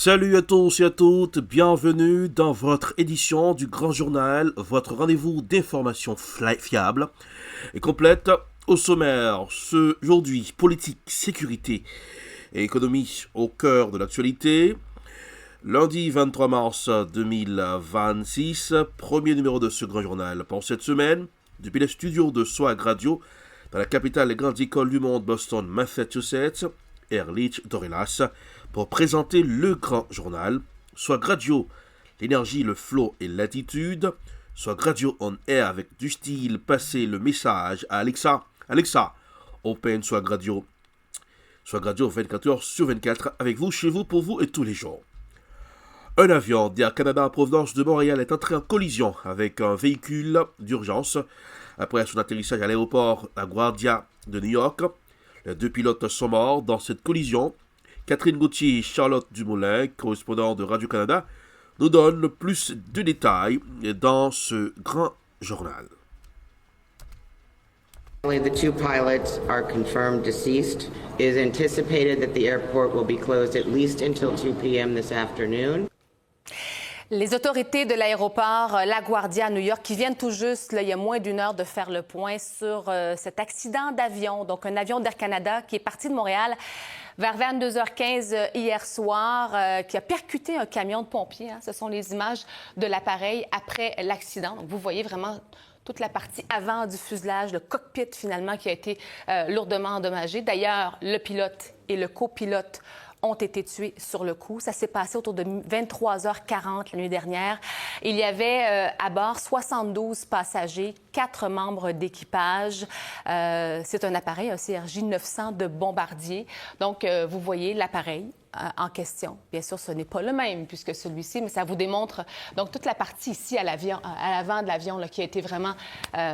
Salut à tous et à toutes, bienvenue dans votre édition du Grand Journal, votre rendez-vous d'information fiable et complète. Au sommaire, aujourd'hui, politique, sécurité et économie au cœur de l'actualité. Lundi 23 mars 2026, premier numéro de ce Grand Journal pour cette semaine, depuis les studios de Swag Radio, dans la capitale des grandes écoles du monde, Boston, Massachusetts, Ehrlich Dorelas, pour présenter le Grand Journal, Swag Radio, l'énergie, le flow et l'attitude, Swag Radio on air avec du style, passer le message à Alexa. Alexa, open Swag Radio. Swag Radio 24 heures sur 24, avec vous, chez vous, pour vous et tous les jours. Un avion d'Air Canada en provenance de Montréal est entré en collision avec un véhicule d'urgence après son atterrissage à l'aéroport LaGuardia de New York. Les deux pilotes sont morts dans cette collision. Catherine Gauthier et Charlotte Dumoulin, correspondants de Radio-Canada, nous donnent plus de détails dans ce grand journal. The two pilots are confirmed deceased. It is anticipated that the airport will be closed at least until 2 p.m. this afternoon. Les autorités de l'aéroport LaGuardia à New York qui viennent tout juste, il y a moins d'une heure, de faire le point sur cet accident d'avion, donc un avion d'Air Canada qui est parti de Montréal vers 22h15 hier soir, qui a percuté un camion de pompiers. Ce sont les images de l'appareil après l'accident. Donc, vous voyez vraiment toute la partie avant du fuselage, le cockpit finalement qui a été lourdement endommagé. D'ailleurs, le pilote et le copilote ont été tués sur le coup. Ça s'est passé autour de 23h40 la nuit dernière. Il y avait à bord 72 passagers, 4 membres d'équipage. C'est un appareil, un CRJ-900 de bombardier. Donc, vous voyez l'appareil en question. Bien sûr, ce n'est pas le même puisque celui-ci, mais ça vous démontre donc toute la partie ici à l'avant de l'avion là, qui a été vraiment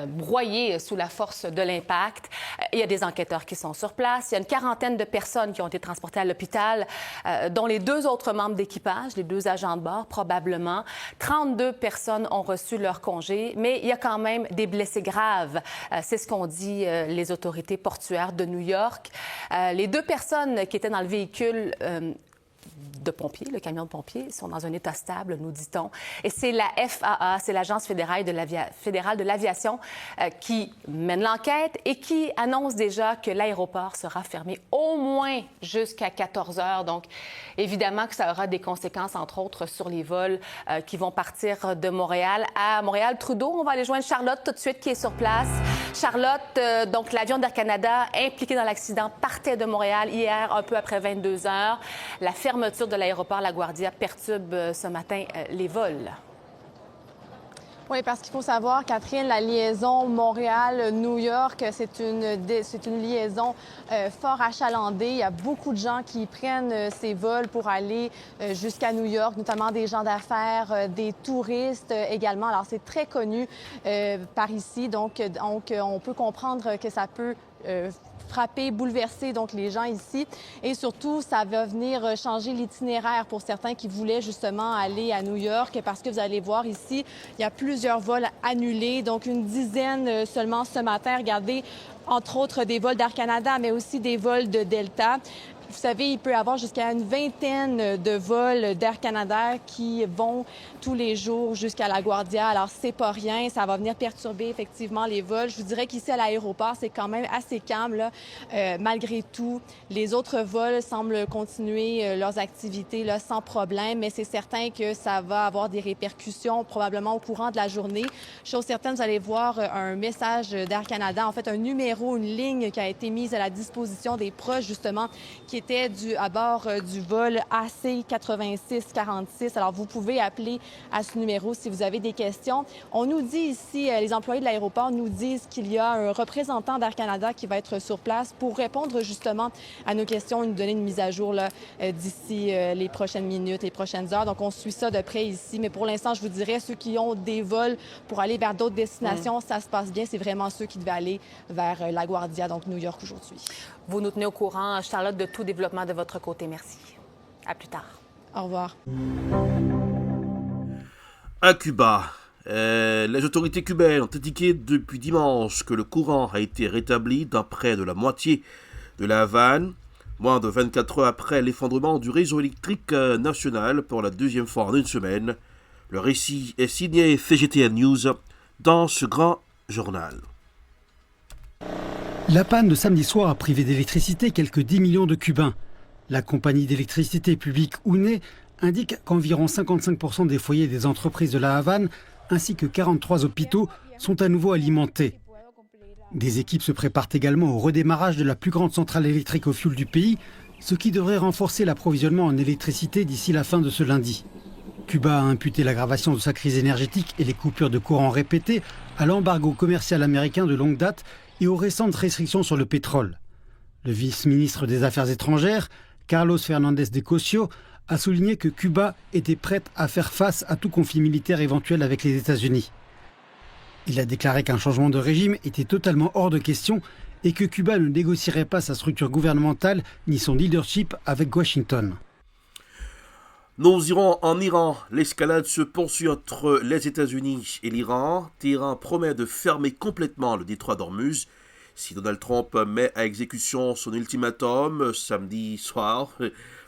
broyée sous la force de l'impact. Il y a des enquêteurs qui sont sur place. Il y a une quarantaine de personnes qui ont été transportées à l'hôpital, dont les 2 autres membres d'équipage, les 2 agents de bord probablement. 32 personnes ont reçu leur congé, mais il y a quand même des blessés graves. C'est ce qu'ont dit les autorités portuaires de New York. Les 2 personnes qui étaient dans le véhicule de pompiers, le camion de pompiers, sont dans un état stable, nous dit-on. Et c'est la FAA, c'est l'Agence fédérale de l'aviation, qui mène l'enquête et qui annonce déjà que l'aéroport sera fermé au moins jusqu'à 14 heures. Donc, évidemment que ça aura des conséquences, entre autres, sur les vols qui vont partir de Montréal à Montréal-Trudeau. On va aller joindre Charlotte tout de suite, qui est sur place. Charlotte, donc l'avion d'Air Canada impliqué dans l'accident partait de Montréal hier, un peu après 22 heures. La fermeture de l'aéroport LaGuardia perturbe ce matin les vols. Oui, parce qu'il faut savoir, Catherine, la liaison Montréal-New York, c'est une liaison fort achalandée. Il y a beaucoup de gens qui prennent ces vols pour aller jusqu'à New York, notamment des gens d'affaires, des touristes également. Alors, c'est très connu par ici, donc on peut comprendre que ça peut frapper, bouleverser donc les gens ici. Et surtout, ça va venir changer l'itinéraire pour certains qui voulaient justement aller à New York, parce que vous allez voir ici, il y a plusieurs vols annulés, donc une dizaine seulement ce matin. Regardez, entre autres, des vols d'Air Canada, mais aussi des vols de Delta. Vous savez, il peut y avoir jusqu'à une vingtaine de vols d'Air Canada qui vont tous les jours jusqu'à LaGuardia. Alors, c'est pas rien. Ça va venir perturber effectivement les vols. Je vous dirais qu'ici, à l'aéroport, c'est quand même assez calme, là. Malgré tout, les autres vols semblent continuer leurs activités là, sans problème, mais c'est certain que ça va avoir des répercussions probablement au courant de la journée. Chose certaine, vous allez voir un message d'Air Canada, en fait, un numéro, une ligne qui a été mise à la disposition des proches, justement, qui était à bord du vol AC-8646. Alors, vous pouvez appeler à ce numéro si vous avez des questions. On nous dit ici, les employés de l'aéroport nous disent qu'il y a un représentant d'Air Canada qui va être sur place pour répondre justement à nos questions et nous donner une mise à jour d'ici les prochaines minutes, les prochaines heures. Donc, on suit ça de près ici. Mais pour l'instant, je vous dirais, ceux qui ont des vols pour aller vers d'autres destinations, ça se passe bien. C'est vraiment ceux qui devaient aller vers LaGuardia, donc New York aujourd'hui. Vous nous tenez au courant, Charlotte, de tout développement de votre côté. Merci. À plus tard. Au revoir. À Cuba, les autorités cubaines ont indiqué depuis dimanche que le courant a été rétabli dans près de la moitié de la Havane. Moins de 24 heures après l'effondrement du réseau électrique national pour la deuxième fois en une semaine, le récit est signé CGTN News dans ce grand journal. La panne de samedi soir a privé d'électricité quelques 10 millions de Cubains. La compagnie d'électricité publique UNE indique qu'environ 55% des foyers des entreprises de la Havane ainsi que 43 hôpitaux sont à nouveau alimentés. Des équipes se préparent également au redémarrage de la plus grande centrale électrique au fioul du pays, ce qui devrait renforcer l'approvisionnement en électricité d'ici la fin de ce lundi. Cuba a imputé l'aggravation de sa crise énergétique et les coupures de courant répétées à l'embargo commercial américain de longue date et aux récentes restrictions sur le pétrole. Le vice-ministre des Affaires étrangères, Carlos Fernandez de Cosio, a souligné que Cuba était prête à faire face à tout conflit militaire éventuel avec les États-Unis. Il a déclaré qu'un changement de régime était totalement hors de question et que Cuba ne négocierait pas sa structure gouvernementale ni son leadership avec Washington. Nous irons en Iran. L'escalade se poursuit entre les États-Unis et l'Iran. Téhéran promet de fermer complètement le détroit d'Ormuz si Donald Trump met à exécution son ultimatum samedi soir,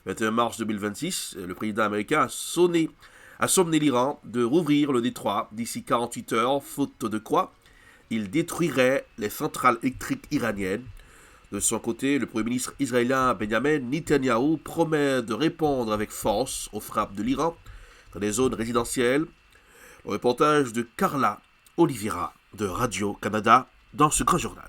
21 mars 2026. Le président américain a sommé l'Iran de rouvrir le détroit d'ici 48 heures, faute de quoi il détruirait les centrales électriques iraniennes. De son côté, le Premier ministre israélien Benjamin Netanyahou promet de répondre avec force aux frappes de l'Iran dans les zones résidentielles. Le reportage de Carla Oliveira de Radio-Canada dans ce grand journal.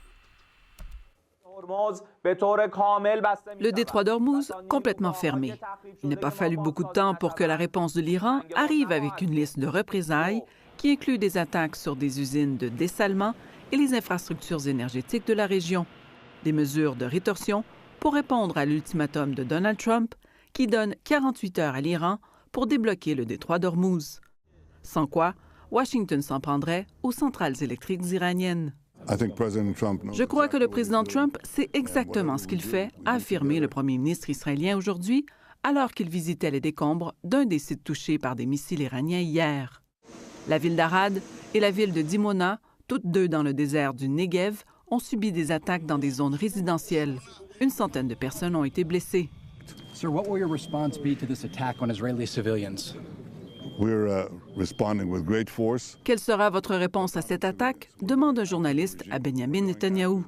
Le détroit d'Ormuz complètement fermé. Il n'a pas fallu beaucoup de temps pour que la réponse de l'Iran arrive avec une liste de représailles qui inclut des attaques sur des usines de dessalement et les infrastructures énergétiques de la région. Des mesures de rétorsion pour répondre à l'ultimatum de Donald Trump qui donne 48 heures à l'Iran pour débloquer le détroit d'Ormuz. Sans quoi, Washington s'en prendrait aux centrales électriques iraniennes. Je crois que le président Trump sait exactement ce qu'il fait, a affirmé le premier ministre israélien aujourd'hui, alors qu'il visitait les décombres d'un des sites touchés par des missiles iraniens hier. La ville d'Arad et la ville de Dimona, toutes deux dans le désert du Negev, ont subi des attaques dans des zones résidentielles. Une centaine de personnes ont été blessées. Sir, what will your response be to this attack on Israeli civilians? We're responding with great force. Quelle sera votre réponse à cette attaque? Demande un journaliste à Benjamin Netanyahou.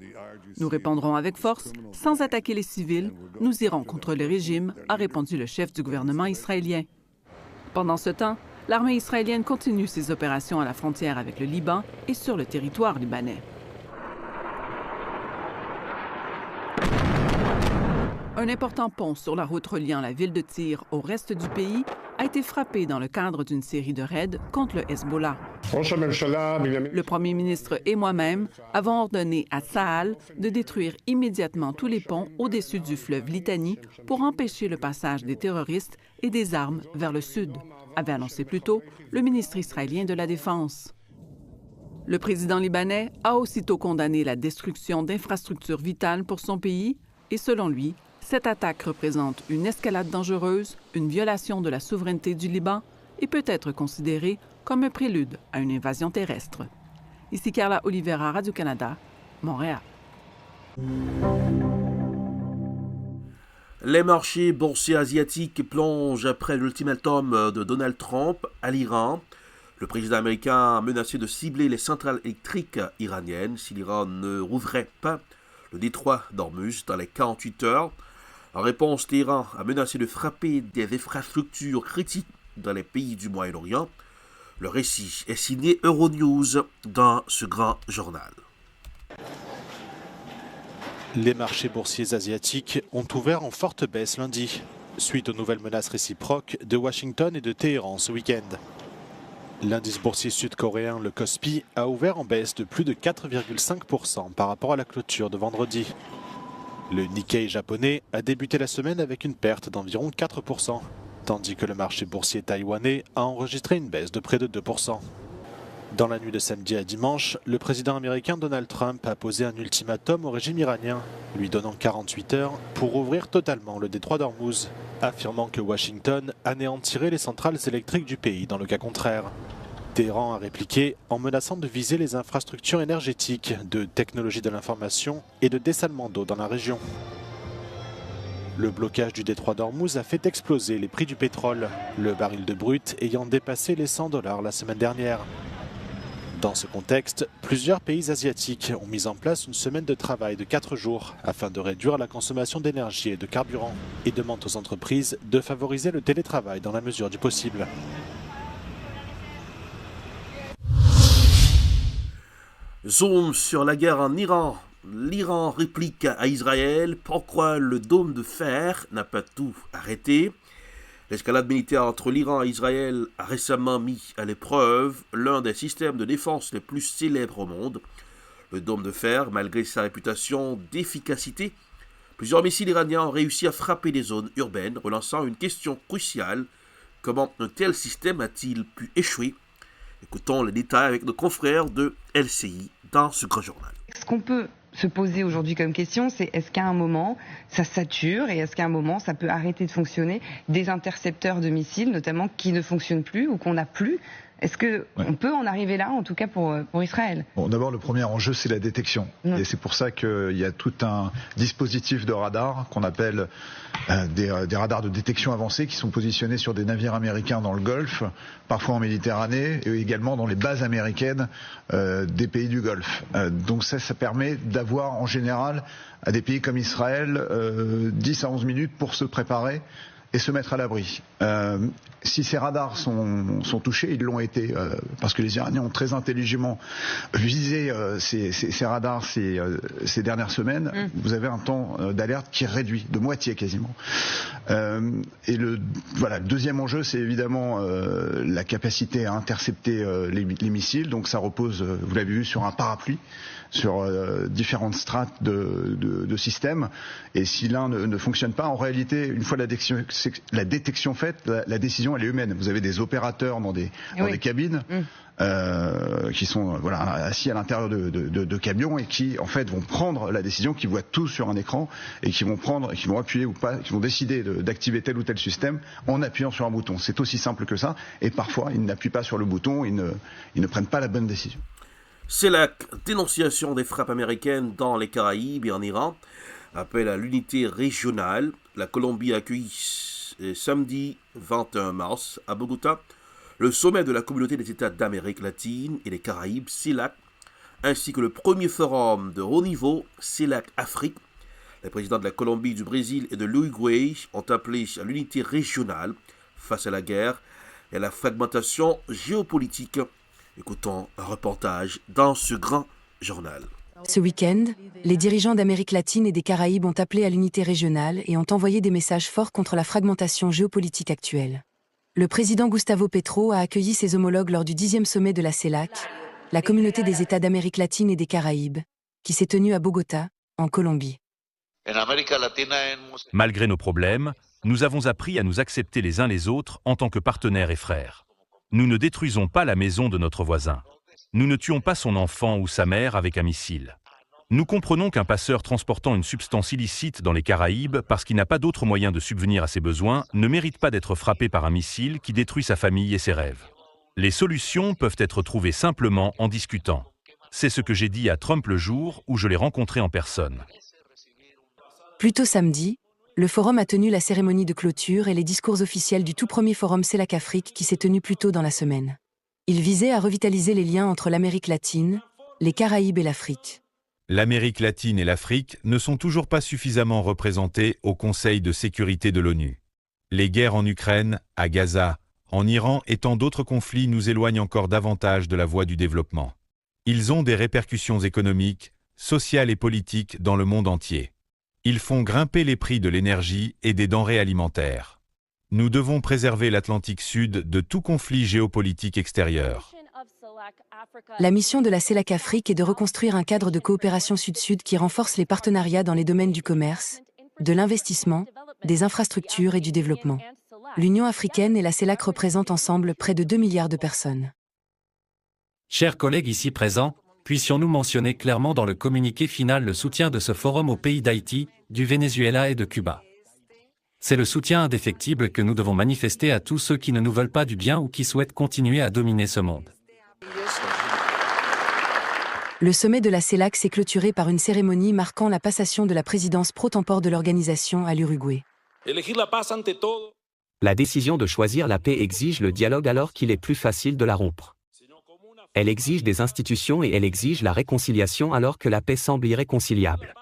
Nous répondrons avec force, sans attaquer les civils. Nous irons contre le régime, a répondu le chef du gouvernement israélien. Pendant ce temps, l'armée israélienne continue ses opérations à la frontière avec le Liban et sur le territoire libanais. Un important pont sur la route reliant la ville de Tyr au reste du pays a été frappé dans le cadre d'une série de raids contre le Hezbollah. Le premier ministre et moi-même avons ordonné à Tsahal de détruire immédiatement tous les ponts au-dessus du fleuve Litani pour empêcher le passage des terroristes et des armes vers le sud, avait annoncé plus tôt le ministre israélien de la Défense. Le président libanais a aussitôt condamné la destruction d'infrastructures vitales pour son pays et selon lui, cette attaque représente une escalade dangereuse, une violation de la souveraineté du Liban et peut être considérée comme un prélude à une invasion terrestre. Ici Carla Oliveira, Radio-Canada, Montréal. Les marchés boursiers asiatiques plongent après l'ultimatum de Donald Trump à l'Iran. Le président américain a menacé de cibler les centrales électriques iraniennes si l'Iran ne rouvrait pas le détroit d'Ormuz dans les 48 heures. En réponse, Téhéran a menacé de frapper des infrastructures critiques dans les pays du Moyen-Orient. Le récit est signé Euronews dans ce grand journal. Les marchés boursiers asiatiques ont ouvert en forte baisse lundi, suite aux nouvelles menaces réciproques de Washington et de Téhéran ce week-end. L'indice boursier sud-coréen, le Kospi, a ouvert en baisse de plus de 4,5% par rapport à la clôture de vendredi. Le Nikkei japonais a débuté la semaine avec une perte d'environ 4%, tandis que le marché boursier taïwanais a enregistré une baisse de près de 2%. Dans la nuit de samedi à dimanche, le président américain Donald Trump a posé un ultimatum au régime iranien, lui donnant 48 heures pour ouvrir totalement le détroit d'Ormuz, affirmant que Washington anéantirait les centrales électriques du pays dans le cas contraire. Téhéran a répliqué en menaçant de viser les infrastructures énergétiques, de technologie de l'information et de dessalement d'eau dans la région. Le blocage du détroit d'Ormuz a fait exploser les prix du pétrole, le baril de brut ayant dépassé les $100 la semaine dernière. Dans ce contexte, plusieurs pays asiatiques ont mis en place une semaine de travail de 4 jours afin de réduire la consommation d'énergie et de carburant et demandent aux entreprises de favoriser le télétravail dans la mesure du possible. Zoom sur la guerre en Iran. L'Iran réplique à Israël pourquoi le dôme de fer n'a pas tout arrêté. L'escalade militaire entre l'Iran et Israël a récemment mis à l'épreuve l'un des systèmes de défense les plus célèbres au monde. Le dôme de fer, malgré sa réputation d'efficacité, plusieurs missiles iraniens ont réussi à frapper des zones urbaines, relançant une question cruciale. Comment un tel système a-t-il pu échouer? Écoutons les détails avec nos confrères de LCI dans ce grand journal. Ce qu'on peut se poser aujourd'hui comme question, c'est est-ce qu'à un moment ça sature et est-ce qu'à un moment ça peut arrêter de fonctionner, des intercepteurs de missiles notamment qui ne fonctionnent plus ou qu'on n'a plus. Est-ce qu'on peut en arriver là, en tout cas pour Israël? Bon, d'abord, le premier enjeu, c'est la détection. Et c'est pour ça qu'il y a tout un dispositif de radar qu'on appelle des radars de détection avancés qui sont positionnés sur des navires américains dans le Golfe, parfois en Méditerranée et également dans les bases américaines des pays du Golfe. Donc ça permet d'avoir en général à des pays comme Israël 10 à 11 minutes pour se préparer et se mettre à l'abri. Si ces radars sont touchés, ils l'ont été, parce que les Iraniens ont très intelligemment visé ces radars ces dernières semaines. Vous avez un temps d'alerte qui est réduit, de moitié quasiment. Et le deuxième enjeu, c'est évidemment la capacité à intercepter les missiles. Donc ça repose, vous l'avez vu, sur un parapluie, sur différentes strates de systèmes. Et si l'un ne fonctionne pas, en réalité, une fois la détection faite, la décision elle est humaine. Vous avez des opérateurs dans des cabines qui sont assis à l'intérieur de camions et qui en fait vont prendre la décision, qui voient tout sur un écran et qui vont appuyer ou pas, qui vont décider d'activer tel ou tel système en appuyant sur un bouton. C'est aussi simple que ça. Et parfois ils n'appuient pas sur le bouton, ils ne prennent pas la bonne décision. C'est la dénonciation des frappes américaines dans les Caraïbes et en Iran. Appel à l'unité régionale. La Colombie a accueilli samedi 21 mars à Bogota le sommet de la communauté des États d'Amérique latine et des Caraïbes, CELAC, ainsi que le premier forum de haut niveau, CELAC Afrique. Les présidents de la Colombie, du Brésil et de l'Uruguay ont appelé à l'unité régionale face à la guerre et à la fragmentation géopolitique. Écoutons un reportage dans ce grand journal. Ce week-end, les dirigeants d'Amérique latine et des Caraïbes ont appelé à l'unité régionale et ont envoyé des messages forts contre la fragmentation géopolitique actuelle. Le président Gustavo Petro a accueilli ses homologues lors du 10e sommet de la CELAC, la communauté des États d'Amérique latine et des Caraïbes, qui s'est tenu à Bogota, en Colombie. Malgré nos problèmes, nous avons appris à nous accepter les uns les autres en tant que partenaires et frères. Nous ne détruisons pas la maison de notre voisin. Nous ne tuons pas son enfant ou sa mère avec un missile. Nous comprenons qu'un passeur transportant une substance illicite dans les Caraïbes parce qu'il n'a pas d'autre moyen de subvenir à ses besoins ne mérite pas d'être frappé par un missile qui détruit sa famille et ses rêves. Les solutions peuvent être trouvées simplement en discutant. C'est ce que j'ai dit à Trump le jour où je l'ai rencontré en personne. Plus tôt samedi, le forum a tenu la cérémonie de clôture et les discours officiels du tout premier forum CELAC Afrique qui s'est tenu plus tôt dans la semaine. Il visait à revitaliser les liens entre l'Amérique latine, les Caraïbes et l'Afrique. L'Amérique latine et l'Afrique ne sont toujours pas suffisamment représentées au Conseil de sécurité de l'ONU. Les guerres en Ukraine, à Gaza, en Iran et tant d'autres conflits nous éloignent encore davantage de la voie du développement. Ils ont des répercussions économiques, sociales et politiques dans le monde entier. Ils font grimper les prix de l'énergie et des denrées alimentaires. Nous devons préserver l'Atlantique Sud de tout conflit géopolitique extérieur. La mission de la CELAC Afrique est de reconstruire un cadre de coopération sud-sud qui renforce les partenariats dans les domaines du commerce, de l'investissement, des infrastructures et du développement. L'Union africaine et la CELAC représentent ensemble près de 2 milliards de personnes. Chers collègues ici présents, puissions-nous mentionner clairement dans le communiqué final le soutien de ce forum aux pays d'Haïti, du Venezuela et de Cuba. C'est le soutien indéfectible que nous devons manifester à tous ceux qui ne nous veulent pas du bien ou qui souhaitent continuer à dominer ce monde. Le sommet de la CELAC s'est clôturé par une cérémonie marquant la passation de la présidence pro-tempore de l'organisation à l'Uruguay. La décision de choisir la paix exige le dialogue alors qu'il est plus facile de la rompre. Elle exige des institutions et elle exige la réconciliation alors que la paix semble irréconciliable.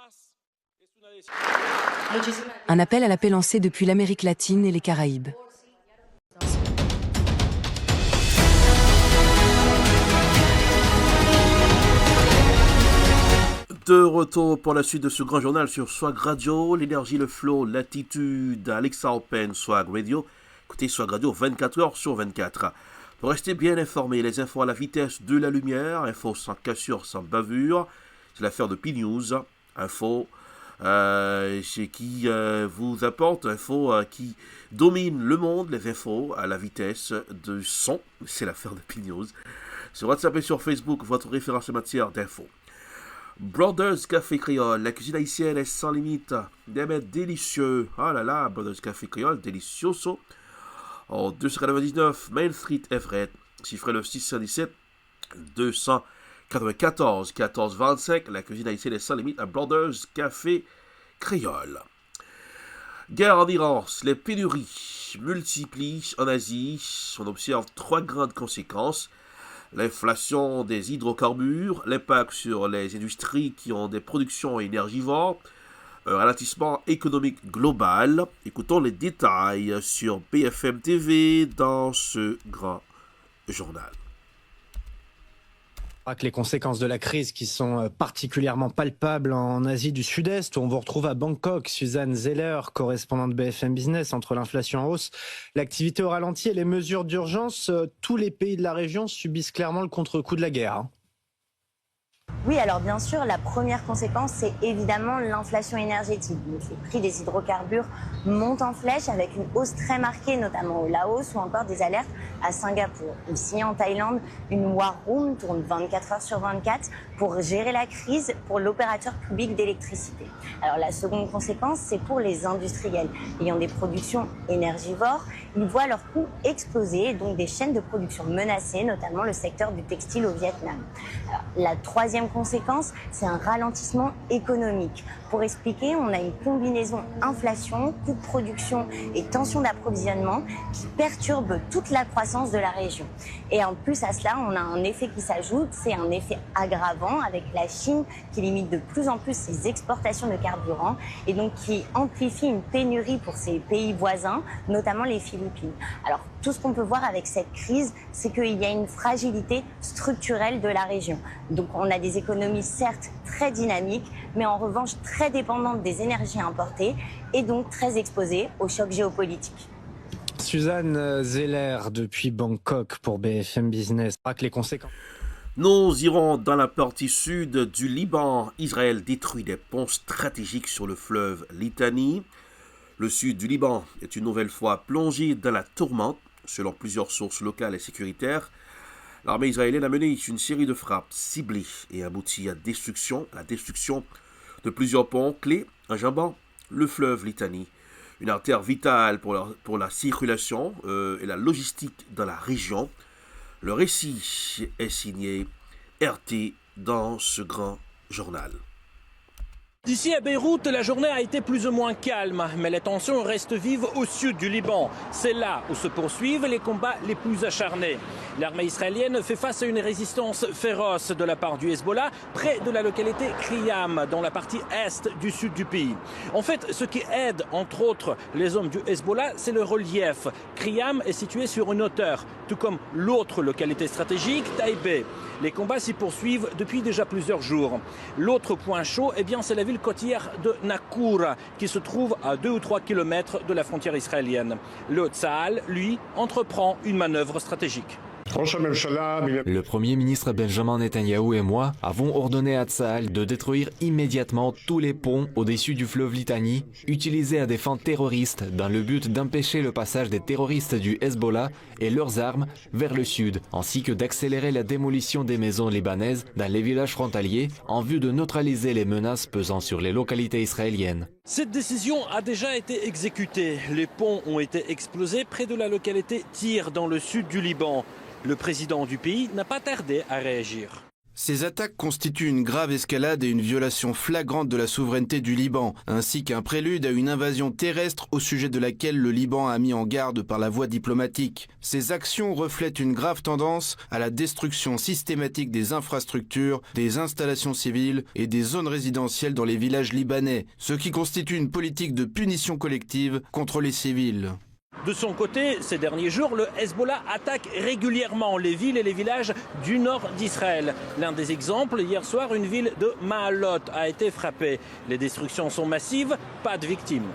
Un appel à la paix lancé depuis l'Amérique latine et les Caraïbes. De retour pour la suite de ce grand journal sur Swag Radio, l'énergie, le flow, l'attitude, Alexa Open, Swag Radio. Écoutez Swag Radio 24h sur 24. Pour rester bien informé, les infos à la vitesse de la lumière, infos sans cassure, sans bavure. C'est l'affaire de P-News, info qui vous apporte, info qui domine le monde, les infos à la vitesse de son. C'est l'affaire de P-News. Sur WhatsApp et sur Facebook, votre référence en matière d'infos. Brothers Café Créole, la cuisine haïtienne est sans limite, des mets délicieux. Ah là là, Brothers Café Créole, delicioso. En 299 Main Street Everett, chiffrez le 617 294 1425, la cuisine haïtienne est sans limite à Brothers Café Créole. Guerre en Iran, les pénuries multiplient en Asie, on observe 3 grandes conséquences. L'inflation des hydrocarbures, l'impact sur les industries qui ont des productions énergivores, un ralentissement économique global. Écoutons les détails sur BFM TV dans ce grand journal. Les conséquences de la crise qui sont particulièrement palpables en Asie du Sud-Est, où on vous retrouve à Bangkok. Suzanne Zeller, correspondante BFM Business, entre l'inflation en hausse, l'activité au ralenti et les mesures d'urgence, tous les pays de la région subissent clairement le contre-coup de la guerre. Oui, alors bien sûr, la première conséquence, c'est évidemment l'inflation énergétique. Donc, les prix des hydrocarbures montent en flèche avec une hausse très marquée, notamment au Laos ou encore des alertes à Singapour. Ici, en Thaïlande, une war room tourne 24 heures sur 24 pour gérer la crise pour l'opérateur public d'électricité. Alors la seconde conséquence, c'est pour les industriels ayant des productions énergivores. Ils voient leurs coûts exploser et donc des chaînes de production menacées, notamment le secteur du textile au Vietnam. Alors, la troisième conséquence, c'est un ralentissement économique. Pour expliquer, on a une combinaison inflation, coût de production et tension d'approvisionnement qui perturbe toute la croissance de la région. Et en plus à cela, on a un effet qui s'ajoute, c'est un effet aggravant avec la Chine qui limite de plus en plus ses exportations de carburant et donc qui amplifie une pénurie pour ses pays voisins, notamment les Philippines. Alors tout ce qu'on peut voir avec cette crise, c'est qu'il y a une fragilité structurelle de la région. Donc on a des économies certes très dynamiques, mais en revanche très dépendantes des énergies importées et donc très exposées aux chocs géopolitiques. Suzanne Zeller depuis Bangkok pour BFM Business. Les conséquences. Nous irons dans la partie sud du Liban. Israël détruit des ponts stratégiques sur le fleuve Litani. Le sud du Liban est une nouvelle fois plongé dans la tourmente, selon plusieurs sources locales et sécuritaires. L'armée israélienne a mené une série de frappes ciblées et abouti à la destruction de plusieurs ponts clés enjambant le fleuve Litani, une artère vitale pour la circulation et la logistique dans la région. Le récit est signé RT dans ce grand journal. D'ici à Beyrouth, la journée a été plus ou moins calme, mais les tensions restent vives au sud du Liban. C'est là où se poursuivent les combats les plus acharnés. L'armée israélienne fait face à une résistance féroce de la part du Hezbollah, près de la localité Kriyam, dans la partie est du sud du pays. En fait, ce qui aide, entre autres, les hommes du Hezbollah, c'est le relief. Kriyam est situé sur une hauteur, tout comme l'autre localité stratégique, Taïbé. Les combats s'y poursuivent depuis déjà plusieurs jours. L'autre point chaud, c'est la ville côtière de Nakoura, qui se trouve à 2 ou 3 kilomètres de la frontière israélienne. Le Tsahal, lui, entreprend une manœuvre stratégique. Le Premier ministre Benjamin Netanyahou et moi avons ordonné à Tsahal de détruire immédiatement tous les ponts au-dessus du fleuve Litani, utilisés à des fins terroristes dans le but d'empêcher le passage des terroristes du Hezbollah et leurs armes vers le sud, ainsi que d'accélérer la démolition des maisons libanaises dans les villages frontaliers en vue de neutraliser les menaces pesant sur les localités israéliennes. Cette décision a déjà été exécutée. Les ponts ont été explosés près de la localité Tyr dans le sud du Liban. Le président du pays n'a pas tardé à réagir. Ces attaques constituent une grave escalade et une violation flagrante de la souveraineté du Liban, ainsi qu'un prélude à une invasion terrestre au sujet de laquelle le Liban a mis en garde par la voie diplomatique. Ces actions reflètent une grave tendance à la destruction systématique des infrastructures, des installations civiles et des zones résidentielles dans les villages libanais, ce qui constitue une politique de punition collective contre les civils. De son côté, ces derniers jours, le Hezbollah attaque régulièrement les villes et les villages du nord d'Israël. L'un des exemples, hier soir, une ville de Maalot a été frappée. Les destructions sont massives, pas de victimes.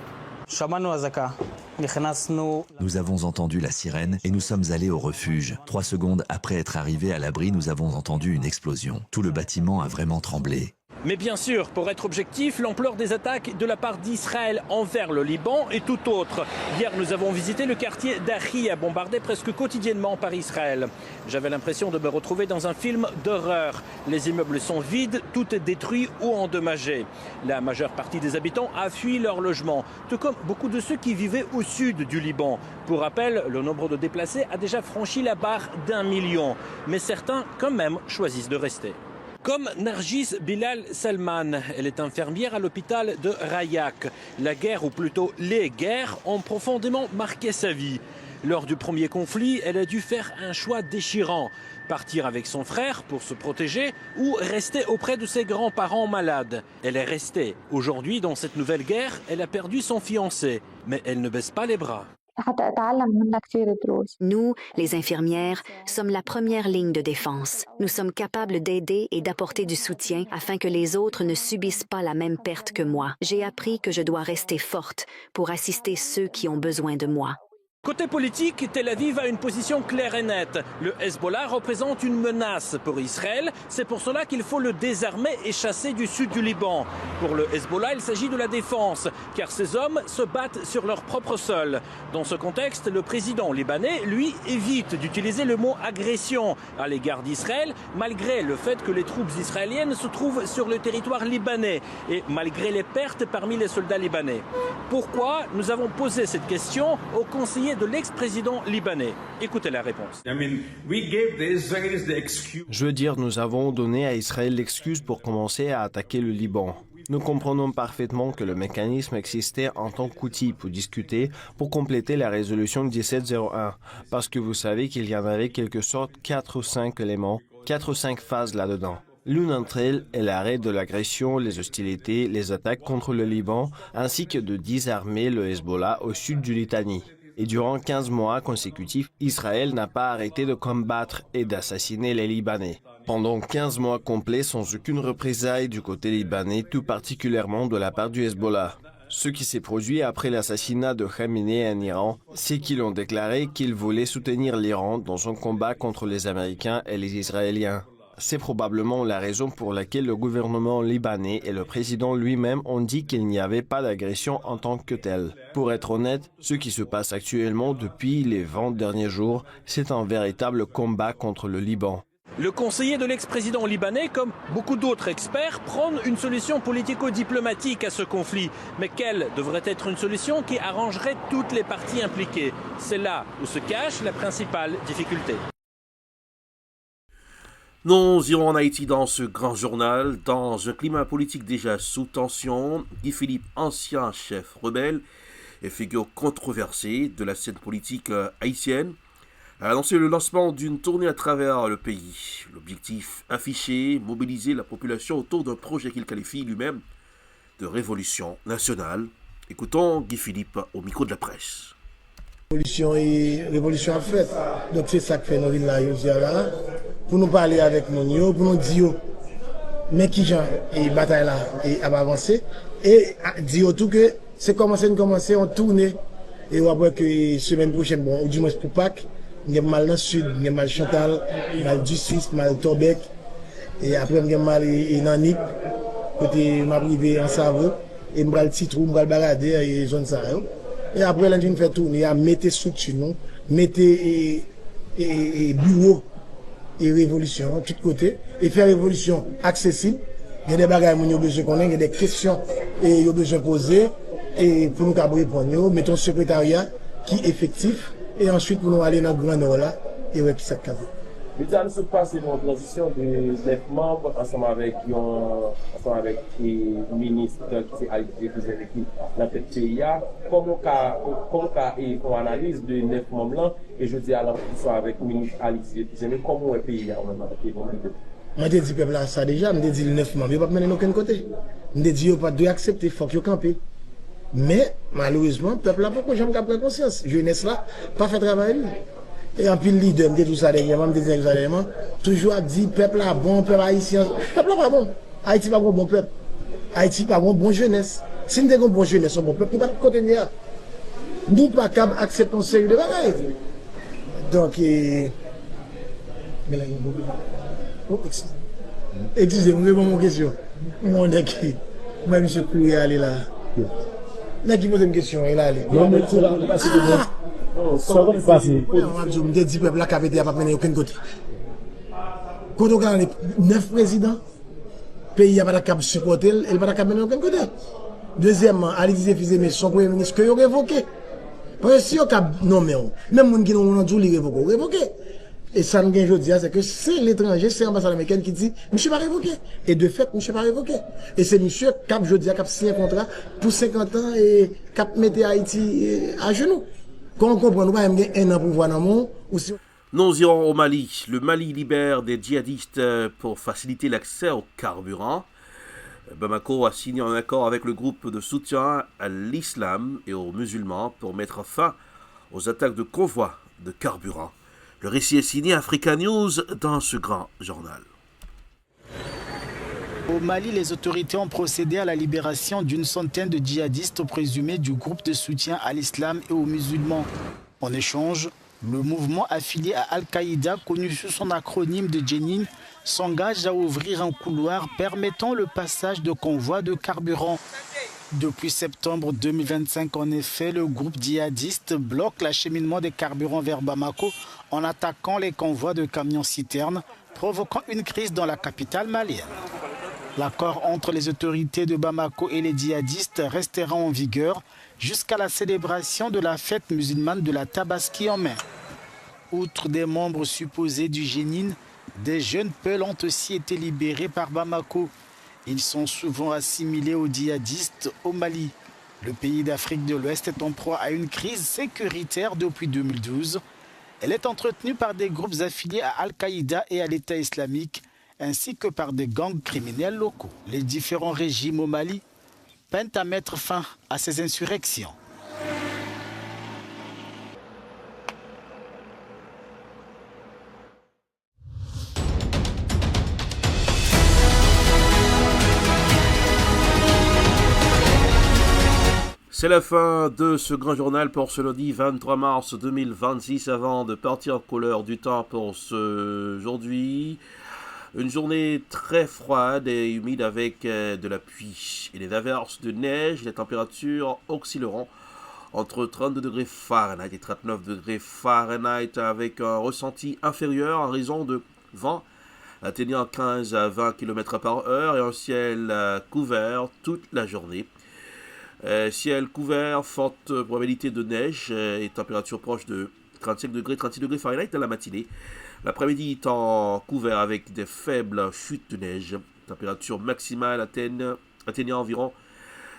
Nous avons entendu la sirène et nous sommes allés au refuge. 3 secondes après être arrivés à l'abri, nous avons entendu une explosion. Tout le bâtiment a vraiment tremblé. Mais bien sûr, pour être objectif, l'ampleur des attaques de la part d'Israël envers le Liban est tout autre. Hier, nous avons visité le quartier d'Ahi, bombardé presque quotidiennement par Israël. J'avais l'impression de me retrouver dans un film d'horreur. Les immeubles sont vides, tout est détruit ou endommagé. La majeure partie des habitants a fui leur logement, tout comme beaucoup de ceux qui vivaient au sud du Liban. Pour rappel, le nombre de déplacés a déjà franchi la barre d'1 million. Mais certains, quand même, choisissent de rester. Comme Nargis Bilal Salman, elle est infirmière à l'hôpital de Rayak. La guerre, ou plutôt les guerres, ont profondément marqué sa vie. Lors du premier conflit, elle a dû faire un choix déchirant. Partir avec son frère pour se protéger ou rester auprès de ses grands-parents malades. Elle est restée. Aujourd'hui, dans cette nouvelle guerre, elle a perdu son fiancé. Mais elle ne baisse pas les bras. Nous, les infirmières, sommes la première ligne de défense. Nous sommes capables d'aider et d'apporter du soutien afin que les autres ne subissent pas la même perte que moi. J'ai appris que je dois rester forte pour assister ceux qui ont besoin de moi. Côté politique, Tel Aviv a une position claire et nette. Le Hezbollah représente une menace pour Israël. C'est pour cela qu'il faut le désarmer et chasser du sud du Liban. Pour le Hezbollah, il s'agit de la défense, car ces hommes se battent sur leur propre sol. Dans ce contexte, le président libanais, lui, évite d'utiliser le mot agression à l'égard d'Israël, malgré le fait que les troupes israéliennes se trouvent sur le territoire libanais et malgré les pertes parmi les soldats libanais. Pourquoi? Nous avons posé cette question au conseiller de l'ex-président libanais. Écoutez la réponse. Je veux dire, nous avons donné à Israël l'excuse pour commencer à attaquer le Liban. Nous comprenons parfaitement que le mécanisme existait en tant qu'outil pour discuter, pour compléter la résolution 1701, parce que vous savez qu'il y en avait quelque sorte 4 ou 5 éléments, 4 ou 5 phases là-dedans. L'une d'entre elles est l'arrêt de l'agression, les hostilités, les attaques contre le Liban, ainsi que de désarmer le Hezbollah au sud du Litanie. Et durant 15 mois consécutifs, Israël n'a pas arrêté de combattre et d'assassiner les Libanais. Pendant 15 mois complets sans aucune représaille du côté libanais, tout particulièrement de la part du Hezbollah. Ce qui s'est produit après l'assassinat de Khamenei en Iran, c'est qu'ils ont déclaré qu'ils voulaient soutenir l'Iran dans son combat contre les Américains et les Israéliens. C'est probablement la raison pour laquelle le gouvernement libanais et le président lui-même ont dit qu'il n'y avait pas d'agression en tant que telle. Pour être honnête, ce qui se passe actuellement depuis les 20 derniers jours, c'est un véritable combat contre le Liban. Le conseiller de l'ex-président libanais, comme beaucoup d'autres experts, prône une solution politico-diplomatique à ce conflit. Mais quelle devrait être une solution qui arrangerait toutes les parties impliquées? C'est là où se cache la principale difficulté. Nous irons en Haïti dans ce grand journal, dans un climat politique déjà sous tension. Guy Philippe, ancien chef rebelle et figure controversée de la scène politique haïtienne, a annoncé le lancement d'une tournée à travers le pays. L'objectif affiché, mobiliser la population autour d'un projet qu'il qualifie lui-même de révolution nationale. Écoutons Guy Philippe au micro de la presse. Révolution en fait. Donc c'est ça que fait nous là, pour nous parler avec nous, pour nous dire mais qui genre et bataille là et à avancer et dire tout que c'est commencer on tourner et on va que semaine prochaine bon ou du moins pour Pâques, il y a mal dans le sud, il y a mal Chantal, mal du Suisse, mal Torbec et après il y a mal et Nanik côté m'a privé en Savoie et m'bral Titrou, m'bral balader et zone ça. Et après, là, on fait tourner, à mettre structure, mettre et bureau et révolution, de tous côtés, et faire révolution accessible. Il y a des bagages qui ont besoin de connaître, il y a des questions et ils ont besoin de poser, et pour nous répondre, mettons un secrétariat qui est effectif, et ensuite pour nous aller dans le Grand Nord là, et ouais, qui ça Le nous se passe une transition de 9 membres ensemble avec le ministre qui est Alexis qui dans le pays. Comment on analyse de 9 membres là et je dis à l'ensemble avec le ministre Alexis comment est le pays en même temps. Moi, je dis peuple là ça déjà, je dis le 9 membres, il ne va pas mener aucun côté. Je dis qu'il ne pas de accepter, il faut qu'il campe. Mais malheureusement, le peuple là, pourquoi j'aime pas prendre conscience? Jeunesse là, pas fait travail. Et en plus, le leader, me dit tout ça dernièrement, toujours a dit peuple là bon, peuple haïtien. Peuple là pas bon. Haïti pas bon peuple. Haïti pas bon jeunesse. Si nous avons bon jeunesse, bon peuple, nous ne pouvons pas contenir. Nous ne pouvons pas accepter un sérieux de bagaille. Donc, excusez-moi, c'est mon question. Moi, monsieur Kouye, allez là. Là, qui pose une question, il a allé. Non, mais c'est là, on passe de bon. Ça va passer. Je me dis, peuple là, qui avait été à pas mener aucun côté. Quand on a les 9 présidents, le pays n'a pas de supporter, il n'a pas de mener aucun côté. Deuxièmement, Alexis Fizeme, son premier ministre, que il a révoqué. Parce que si on a nommé, même les gens qui n'ont pas révoqué. Et ça nous gagne aujourd'hui, c'est que c'est l'étranger, c'est l'ambassade américaine qui dit, monsieur pas révoqué. Et de fait, monsieur pas révoqué. Et c'est monsieur Cap Jodia qui a signé un contrat pour 50 ans et Cap mettait Haïti à genoux. Quand on comprend, nous pas même un an pour voir dans le monde. Nous irons au Mali. Le Mali libère des djihadistes pour faciliter l'accès au carburant. Bamako a signé un accord avec le groupe de soutien à l'islam et aux musulmans pour mettre fin aux attaques de convois de carburant. Le récit est signé Africa News dans ce grand journal. Au Mali, les autorités ont procédé à la libération d'une centaine de djihadistes présumés du groupe de soutien à l'islam et aux musulmans. En échange, le mouvement affilié à Al-Qaïda, connu sous son acronyme de Jenin, s'engage à ouvrir un couloir permettant le passage de convois de carburant. Depuis septembre 2025, en effet, le groupe djihadiste bloque l'acheminement des carburants vers Bamako en attaquant les convois de camions-citernes, provoquant une crise dans la capitale malienne. L'accord entre les autorités de Bamako et les djihadistes restera en vigueur jusqu'à la célébration de la fête musulmane de la Tabaski en mai. Outre des membres supposés du Jenin, des jeunes Peuls ont aussi été libérés par Bamako. Ils sont souvent assimilés aux djihadistes au Mali. Le pays d'Afrique de l'Ouest est en proie à une crise sécuritaire depuis 2012. Elle est entretenue par des groupes affiliés à Al-Qaïda et à l'État islamique, ainsi que par des gangs criminels locaux. Les différents régimes au Mali peinent à mettre fin à ces insurrections. C'est la fin de ce grand journal pour ce lundi 23 mars 2026. Avant de partir en couleur du temps pour ce aujourd'hui, une journée très froide et humide avec de la pluie et des averses de neige. Les températures oscilleront entre 32 degrés Fahrenheit et 39 degrés Fahrenheit avec un ressenti inférieur en raison de vent atteignant 15 à 20 km par heure et un ciel couvert toute la journée. Ciel couvert, forte probabilité de neige et température proche de 35 degrés, 36 degrés Fahrenheit dans la matinée. L'après-midi, temps couvert avec des faibles chutes de neige. Température maximale atteignant environ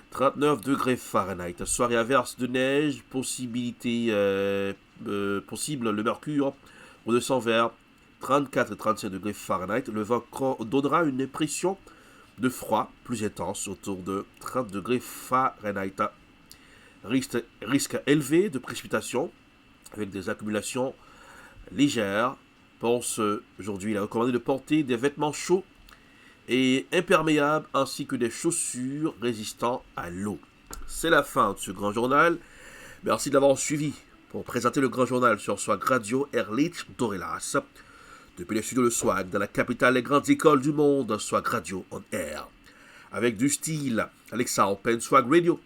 39 degrés Fahrenheit. Soirée averse de neige, possible le mercure redescend vers 34 et 35 degrés Fahrenheit. Le vent donnera une impression de froid plus intense autour de 30 degrés Fahrenheit. Risque élevé de précipitations avec des accumulations légères. Pour aujourd'hui, il est recommandé de porter des vêtements chauds et imperméables ainsi que des chaussures résistant à l'eau. C'est la fin de ce grand journal. Merci de l'avoir suivi pour présenter le grand journal sur Swag Radio Erlich Dorelas. Depuis les studios de Swag, dans la capitale des grandes écoles du monde, Swag Radio on Air. Avec du style, Alexa Open Swag Radio.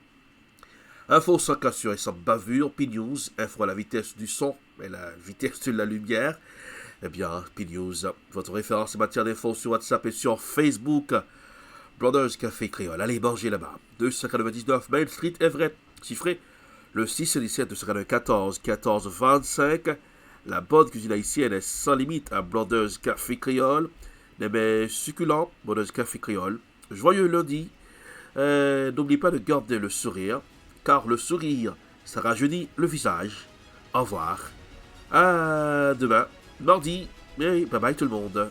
Info sans cassure et sans bavure, P-News, info à la vitesse du son et la vitesse de la lumière. Eh bien, P-News, votre référence en matière d'infos sur WhatsApp et sur Facebook. Brothers Café Créole, allez manger là-bas. 299 Main Street, Everett, chiffré le 6 et 17 294 14 25. La bonne cuisine haïtienne est sans limite à Blondeuse Café Créole. Les mets succulents, Blondeuse Café Créole. Joyeux lundi. N'oubliez pas de garder le sourire, car le sourire, ça rajeunit le visage. Au revoir. À demain, mardi. Et bye bye tout le monde.